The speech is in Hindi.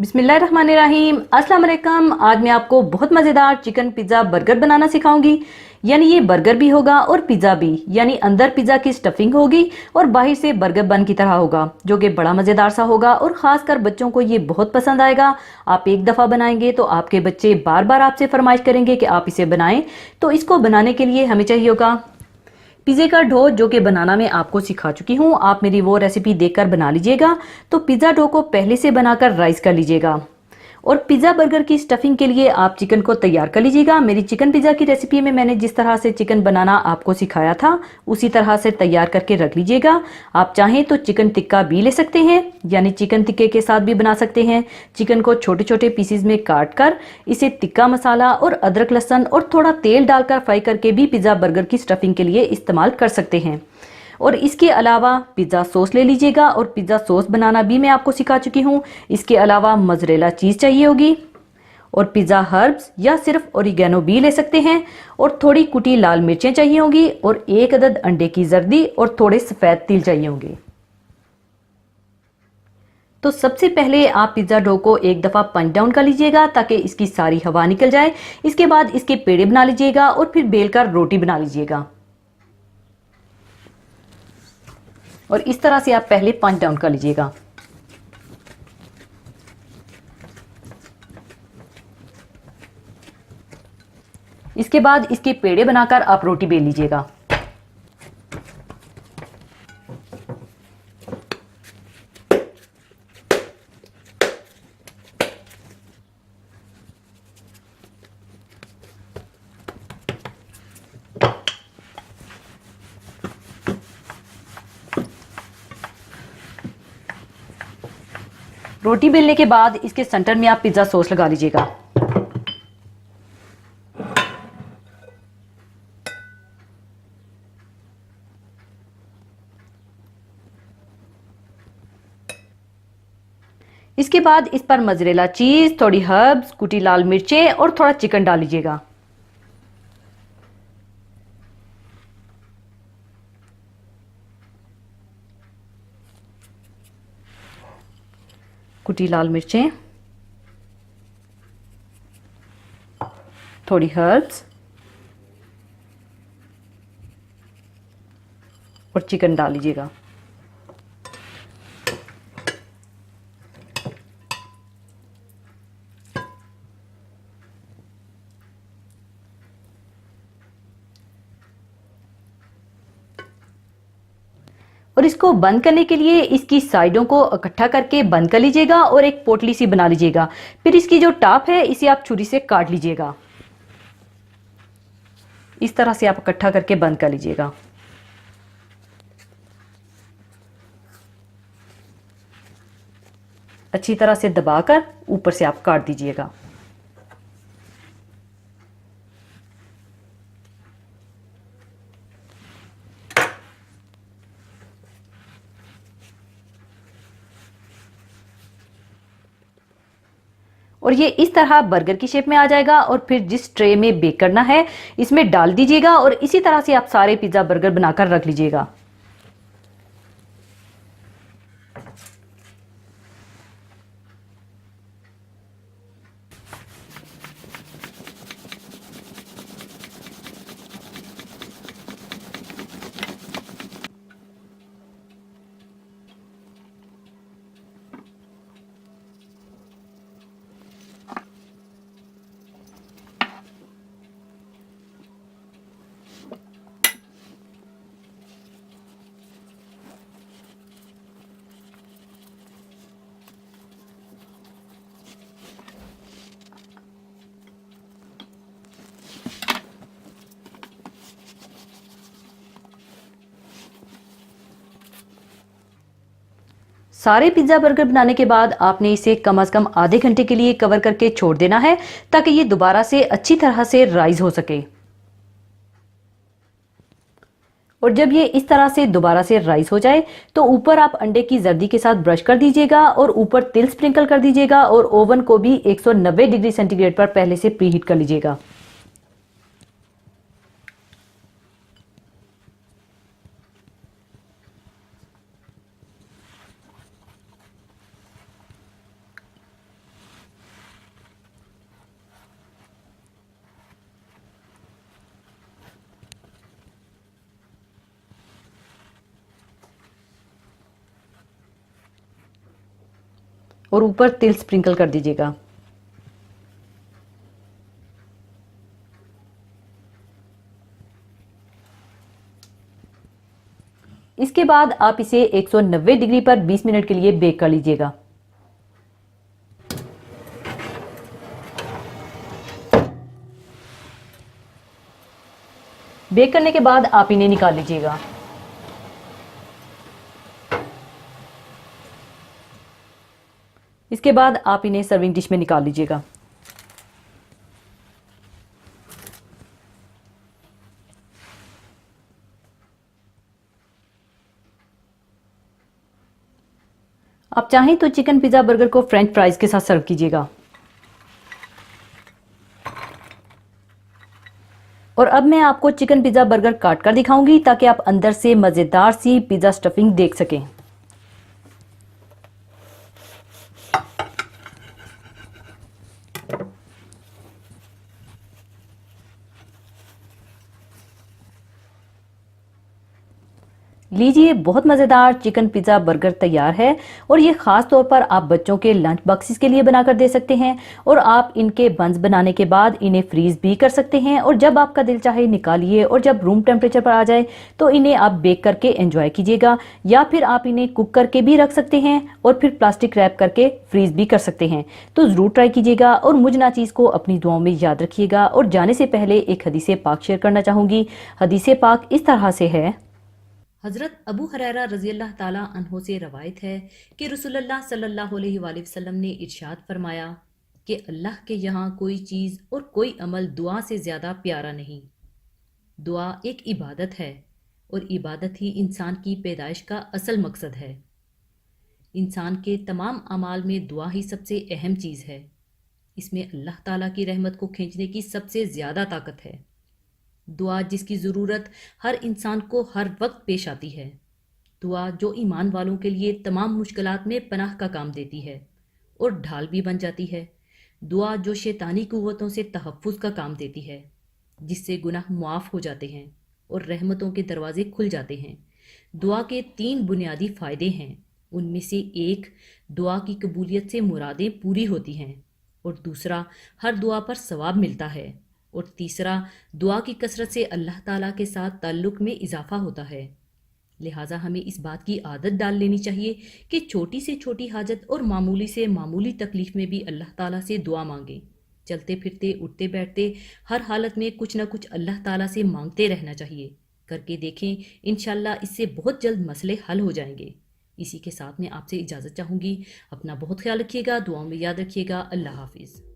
बिस्मिल्लाहिर्रहमानिर्रहीम। अस्सलाम वालेकुम। आज मैं आपको बहुत मज़ेदार चिकन पिज़्ज़ा बर्गर बनाना सिखाऊंगी। यानी ये बर्गर भी होगा और पिज़्ज़ा भी, यानी अंदर पिज़्ज़ा की स्टफिंग होगी और बाहर से बर्गर बन की तरह होगा, जो कि बड़ा मज़ेदार सा होगा और ख़ासकर बच्चों को ये बहुत पसंद आएगा। आप एक दफ़ा बनाएंगे तो आपके बच्चे बार बार आपसे फरमाइश करेंगे कि आप इसे बनाएं। तो इसको बनाने के लिए हमें चाहिए होगा पिज़्ज़े का डो, जो कि बनाना मैं आपको सिखा चुकी हूँ। आप मेरी वो रेसिपी देखकर बना लीजिएगा। तो पिज़्ज़ा डो को पहले से बनाकर राइस कर लीजिएगा। और पिज़्ज़ा बर्गर की स्टफिंग के लिए आप चिकन को तैयार कर लीजिएगा। मेरी चिकन पिज़्ज़ा की रेसिपी में मैंने जिस तरह से चिकन बनाना आपको सिखाया था उसी तरह से तैयार करके रख लीजिएगा। आप चाहें तो चिकन टिक्का भी ले सकते हैं, यानी चिकन टिक्के के साथ भी बना सकते हैं। चिकन को छोटे छोटे पीसीज में काट कर इसे टिक्का मसाला और अदरक लहसुन और थोड़ा तेल डालकर फ्राई करके भी पिज़्ज़ा बर्गर की स्टफिंग के लिए इस्तेमाल कर सकते हैं। और इसके अलावा पिज़्ज़ा सॉस ले लीजिएगा, और पिज़्ज़ा सॉस बनाना भी मैं आपको सिखा चुकी हूँ। इसके अलावा मोज़रेला चीज़ चाहिए होगी, और पिज़्ज़ा हर्ब्स या सिर्फ ओरिगेनो भी ले सकते हैं, और थोड़ी कुटी लाल मिर्चें चाहिए होंगी, और एक अदद अंडे की जर्दी और थोड़े सफ़ेद तिल चाहिए होंगे। तो सबसे पहले आप पिज़्ज़ा डो को एक दफ़ा पंच डाउन कर लीजिएगा ताकि इसकी सारी हवा निकल जाए। इसके बाद इसके पेड़े बना लीजिएगा और फिर बेलकर रोटी बना लीजिएगा। और इस तरह से आप पहले पंच डाउन कर लीजिएगा। इसके बाद इसके पेड़े बनाकर आप रोटी बेल लीजिएगा। रोटी बेलने के बाद इसके सेंटर में आप पिज़्ज़ा सॉस लगा लीजिएगा। इसके बाद इस पर मोज़रेला चीज़, थोड़ी हर्ब्स, कुटी लाल मिर्चें और थोड़ा चिकन डाल लीजिएगा। कुटी लाल मिर्चें, थोड़ी हर्ब्स और चिकन डाल लीजिएगा। और इसको बंद करने के लिए इसकी साइडों को इकट्ठा करके बंद कर लीजिएगा और एक पोटली सी बना लीजिएगा। फिर इसकी जो टॉप है इसे आप छुरी से काट लीजिएगा। इस तरह से आप इकट्ठा करके बंद कर लीजिएगा। अच्छी तरह से दबाकर ऊपर से आप काट दीजिएगा। और ये इस तरह बर्गर की शेप में आ जाएगा। और फिर जिस ट्रे में बेक करना है इसमें डाल दीजिएगा, और इसी तरह से आप सारे पिज़्ज़ा बर्गर बनाकर रख लीजिएगा। सारे पिज़्ज़ा बर्गर बनाने के बाद आपने इसे कम से कम आधे घंटे के लिए कवर करके छोड़ देना है ताकि ये दोबारा से अच्छी तरह से राइज हो सके। और जब ये इस तरह से दोबारा से राइस हो जाए तो ऊपर आप अंडे की जर्दी के साथ ब्रश कर दीजिएगा और ऊपर तिल स्प्रिंकल कर दीजिएगा, और ओवन को भी 190 डिग्री सेंटीग्रेड पर पहले से प्रीहीट कर लीजिएगा। और ऊपर तिल स्प्रिंकल कर दीजिएगा। इसके बाद आप इसे 190 डिग्री पर 20 मिनट के लिए बेक कर लीजिएगा। बेक करने के बाद आप इन्हें निकाल लीजिएगा। इसके बाद आप इन्हें सर्विंग डिश में निकाल लीजिएगा। आप चाहें तो चिकन पिज़्ज़ा बर्गर को फ्रेंच फ्राइज के साथ सर्व कीजिएगा। और अब मैं आपको चिकन पिज़्ज़ा बर्गर काट कर दिखाऊंगी ताकि आप अंदर से मज़ेदार सी पिज़्ज़ा स्टफिंग देख सकें। लीजिए, बहुत मज़ेदार चिकन पिज़्ज़ा बर्गर तैयार है। और ये ख़ास तौर पर आप बच्चों के लंच बॉक्सेस के लिए बनाकर दे सकते हैं। और आप इनके बंस बनाने के बाद इन्हें फ्रीज़ भी कर सकते हैं और जब आपका दिल चाहे निकालिए और जब रूम टेम्परेचर पर आ जाए तो इन्हें आप बेक करके एंजॉय कीजिएगा। या फिर आप इन्हें कुक करके भी रख सकते हैं और फिर प्लास्टिक रैप करके फ्रीज़ भी कर सकते हैं। तो ज़रूर ट्राई कीजिएगा और मुझ नाचीज़ को अपनी दुआओं में याद रखिएगा। और जाने से पहले एक हदीस पाक शेयर करना चाहूँगी। हदीस पाक इस तरह से है। हज़रत अबू हुरैरा रज़ी अल्लाह ताला अन्हो से रवायत है कि रसूलुल्लाह सल्लल्लाहु अलैहि वसल्लम ने इरशाद फरमाया कि अल्लाह के यहाँ कोई चीज़ और कोई अमल दुआ से ज़्यादा प्यारा नहीं। दुआ एक इबादत है और इबादत ही इंसान की पैदाइश का असल मकसद है। इंसान के तमाम अमाल में दुआ ही सबसे अहम चीज़ है। इसमें अल्लाह ताला की रहमत को खींचने की सबसे ज़्यादा ताकत है। दुआ जिसकी ज़रूरत हर इंसान को हर वक्त पेश आती है। दुआ जो ईमान वालों के लिए तमाम मुश्किलात में पनाह का काम देती है और ढाल भी बन जाती है। दुआ जो शैतानी कुव्वतों से तहफ़्फ़ुज़ का काम देती है, जिससे गुनाह मुआफ़ हो जाते हैं और रहमतों के दरवाजे खुल जाते हैं। दुआ के 3 बुनियादी फ़ायदे हैं। उनमें से एक, दुआ की कबूलियत से मुरादें पूरी होती हैं और दूसरा, हर दुआ पर सवाब मिलता है और तीसरा, दुआ की कसरत से अल्लाह ताला के साथ ताल्लुक़ में इजाफ़ा होता है। लिहाजा हमें इस बात की आदत डाल लेनी चाहिए कि छोटी से छोटी हाजत और मामूली से मामूली तकलीफ़ में भी अल्लाह ताला से दुआ मांगें। चलते फिरते उठते बैठते हर हालत में कुछ ना कुछ अल्लाह ताला से मांगते रहना चाहिए। करके देखें, इंशाल्लाह इससे बहुत जल्द मसले हल हो जाएंगे। इसी के साथ मैं आपसे इजाज़त चाहूँगी। अपना बहुत ख्याल रखिएगा, दुआओं में याद रखिएगा। अल्लाह हाफिज़।